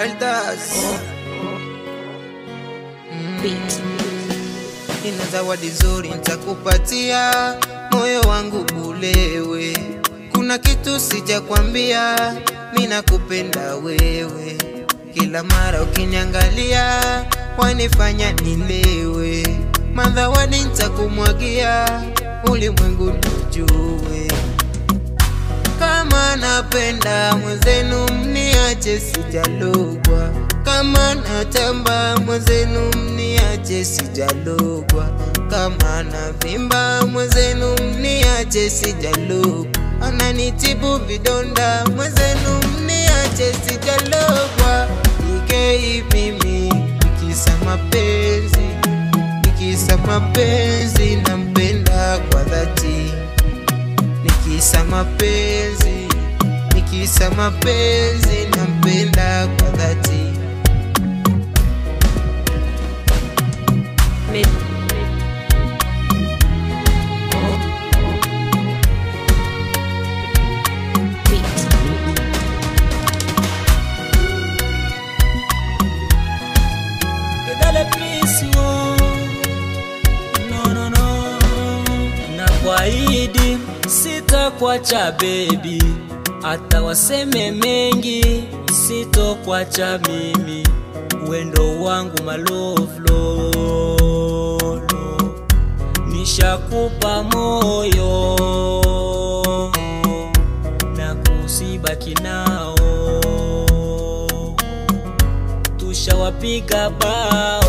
Elders Nina zawadi nzuri nitakupatia, moyo wangu ulewe. Kuna kitu sijakwambia, mimi nakupenda wewe. Kila mara ukiniangalia, wanifanya nilewe. Mazawadi nitakumwagia, ulimwengu ujue. Kama napenda mwenzenu mniache sijalogwa. Kama natamba mwenzenu mniache sijalogwa. Kama navimba mwenzenu mniache sijalogwa. Ananitibu vidonda mwenzenu mniache sijalogwa. Ikei mimi nikisa mapenzi nampenda kwa dhati. Nikisa mapenzi nampenda kwa dhati. Nakuahidi sitakuacha baby, hata waseme mengi sitokuacha mimi. Wendo wangu malove nishakupa moyo na kusibaki nao. Tushawapiga bao.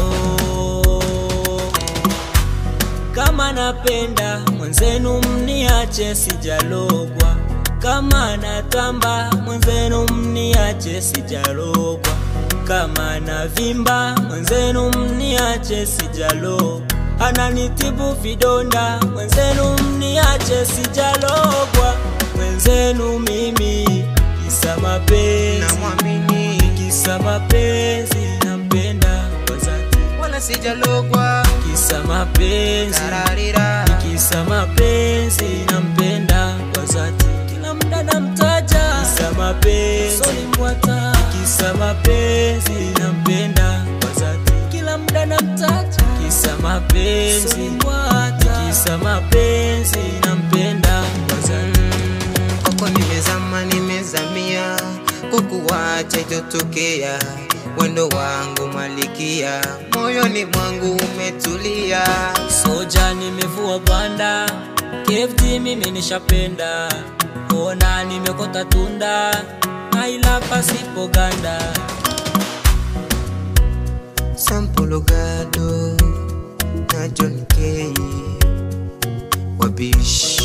Kama napenda mwenzenu mniache sijalogwa. Kama natamba mwenzenu mniache sijalogwa. Kama navimba mwenzenu mniache sijalogwa. Ananitibu vidonda mwenzenu mniache sijalogwa. Mwenzenu mimi kisa mapenzi namwamini. Kisa mapenzi nampenda kwa dhati, wala sijalogwa. Kisa mapenzi tararira. Kisa mapenzi nampenda kwa dhati, kila muda namtaja. Kisa mapenzi solimwata. Kisa mapenzi nampenda kwa dhati, kila muda namtaja. Kisa mapenzi solimwata. Kisa mapenzi nampenda kwa dhati. Koko nimezamia, kukuwacha itotokea. Wendo wangu malikia, moyoni mwangu umetulia. Soja nimevua banda, kefti mimi nishapenda. Ona nimekota tunda, haila pasipo ganda. Sample Gado na John K Wabish.